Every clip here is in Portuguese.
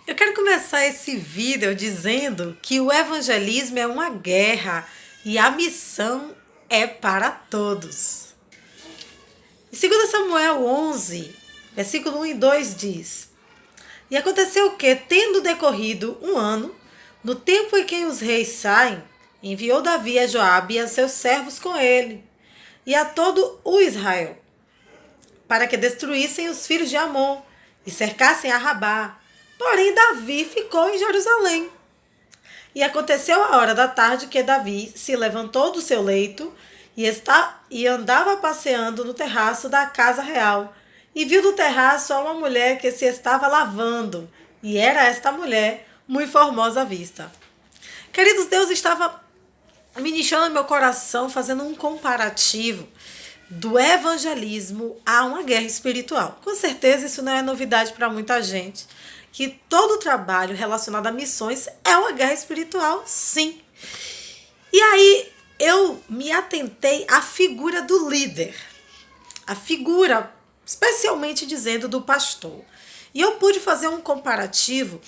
Eu quero começar esse vídeo dizendo que o evangelismo é uma guerra e a missão é para todos. Em 2 Samuel 11, versículo 1 e 2 diz: E aconteceu que, tendo decorrido um ano, no tempo em que os reis saem, enviou Davi a Joabe e a seus servos com ele, e a todo o Israel, para que destruíssem os filhos de Amon e cercassem a Rabá. Porém, Davi ficou em Jerusalém. E aconteceu a hora da tarde que Davi se levantou do seu leito e andava passeando no terraço da casa real. E viu do terraço uma mulher que se estava lavando. E era esta mulher muito formosa à vista. Queridos, Deus estava ministrando no meu coração, fazendo um comparativo do evangelismo a uma guerra espiritual. Com certeza isso não é novidade para muita gente, que todo trabalho relacionado a missões é uma guerra espiritual, sim. E aí eu me atentei à figura do líder, a figura, especialmente dizendo do pastor. E eu pude fazer um comparativo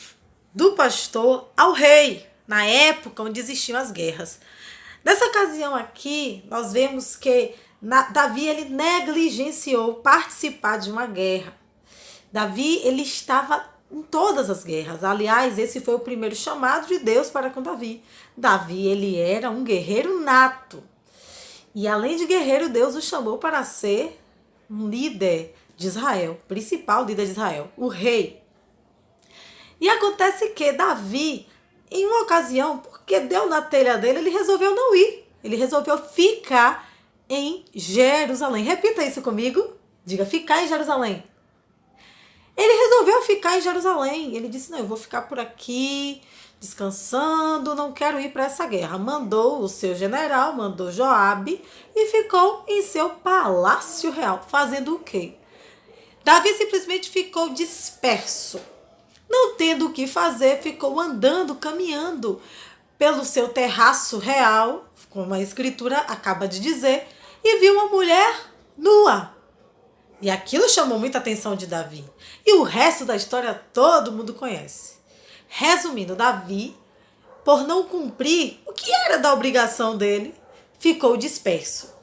do pastor ao rei, na época onde existiam as guerras. Nessa ocasião aqui, nós vemos que Davi ele negligenciou participar de uma guerra. Davi ele estava em todas as guerras. Aliás, esse foi o primeiro chamado de Deus para com Davi. Davi ele era um guerreiro nato. E além de guerreiro, Deus o chamou para ser um líder de Israel, principal líder de Israel, o rei. E acontece que Davi, em uma ocasião, porque deu na telha dele, ele resolveu não ir. Ele resolveu ficar em Jerusalém. Repita isso comigo. Diga, ficar em Jerusalém. Ele resolveu ficar em Jerusalém. Ele disse, não, eu vou ficar por aqui, descansando, não quero ir para essa guerra. Mandou o seu general, mandou Joabe e ficou em seu palácio real. Fazendo o quê? Davi simplesmente ficou disperso. Não tendo o que fazer, ficou andando, caminhando pelo seu terraço real, como a escritura acaba de dizer, e viu uma mulher nua. E aquilo chamou muita atenção de Davi. E o resto da história todo mundo conhece. Resumindo, Davi, por não cumprir o que era da obrigação dele, ficou disperso.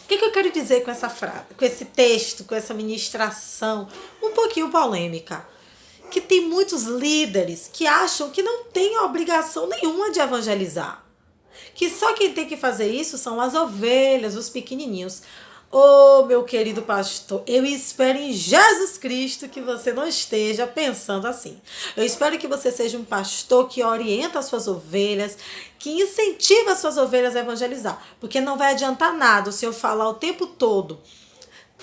O que eu quero dizer com essa frase, com esse texto, com essa ministração um pouquinho polêmica? Que tem muitos líderes que acham que não tem obrigação nenhuma de evangelizar. Que só quem tem que fazer isso são as ovelhas, os pequenininhos. Ô, meu querido pastor, eu espero em Jesus Cristo que você não esteja pensando assim. Eu espero que você seja um pastor que orienta as suas ovelhas, que incentiva as suas ovelhas a evangelizar. Porque não vai adiantar nada o Senhor falar o tempo todo.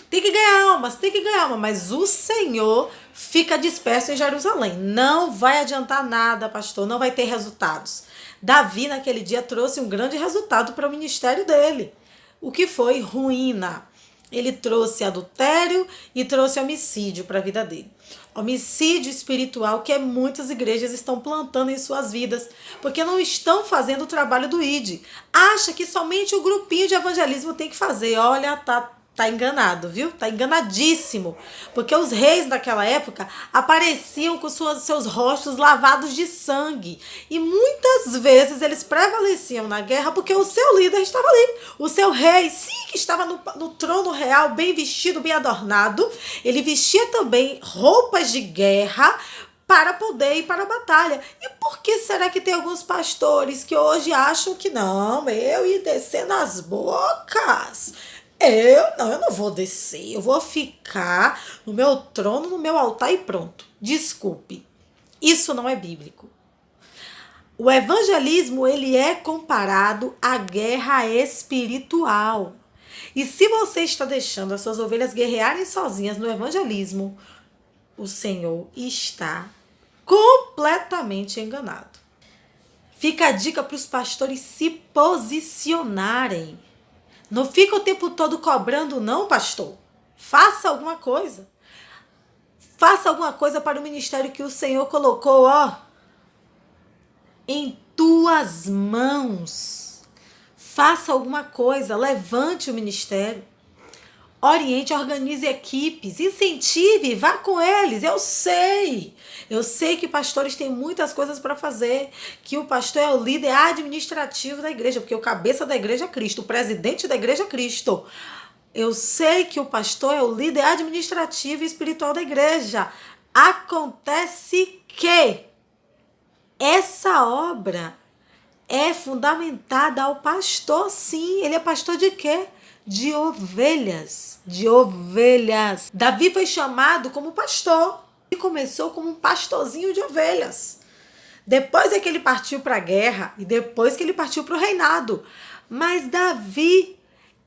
Tem que ganhar alma, mas o Senhor fica disperso em Jerusalém. Não vai adiantar nada, pastor, não vai ter resultados. Davi, naquele dia, trouxe um grande resultado para o ministério dele. O que foi? Ruína. Ele trouxe adultério e trouxe homicídio para a vida dele. Homicídio espiritual que muitas igrejas estão plantando em suas vidas, porque não estão fazendo o trabalho do ID. Acha que somente o grupinho de evangelismo tem que fazer. Olha, tá enganado, viu? Tá enganadíssimo. Porque os reis daquela época apareciam com seus rostos lavados de sangue. E muitas vezes eles prevaleciam na guerra porque o seu líder estava ali. O seu rei, sim, que estava no trono real, bem vestido, bem adornado. Ele vestia também roupas de guerra para poder ir para a batalha. E por que será que tem alguns pastores que hoje acham que não, eu ia descer nas bocas? Eu não vou descer, eu vou ficar no meu trono, no meu altar e pronto. Desculpe, isso não é bíblico. O evangelismo, ele é comparado à guerra espiritual. E se você está deixando as suas ovelhas guerrearem sozinhas no evangelismo, o Senhor está completamente enganado. Fica a dica para os pastores se posicionarem. Não fica o tempo todo cobrando, não, pastor. Faça alguma coisa. Faça alguma coisa para o ministério que o Senhor colocou, em tuas mãos. Faça alguma coisa, levante o ministério. Oriente, organize equipes, incentive, vá com eles. Eu sei que pastores têm muitas coisas para fazer, que o pastor é o líder administrativo da igreja, porque o cabeça da igreja é Cristo, o presidente da igreja é Cristo. Eu sei que o pastor é o líder administrativo e espiritual da igreja. Acontece que essa obra é fundamentada ao pastor, sim. Ele é pastor de quê? De ovelhas. De ovelhas. Davi foi chamado como pastor e começou como um pastorzinho de ovelhas. Depois é que ele partiu para a guerra e depois que ele partiu para o reinado. Mas Davi,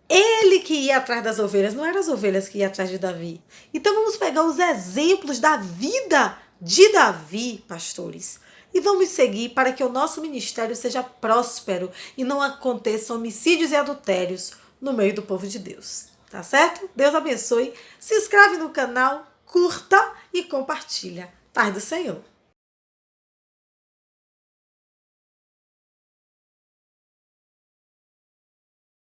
ele que ia atrás das ovelhas, não eram as ovelhas que iam atrás de Davi. Então vamos pegar os exemplos da vida de Davi, pastores, e vamos seguir para que o nosso ministério seja próspero e não aconteçam homicídios e adultérios no meio do povo de Deus. Tá certo? Deus abençoe. Se inscreve no canal, curta e compartilha. Paz do Senhor.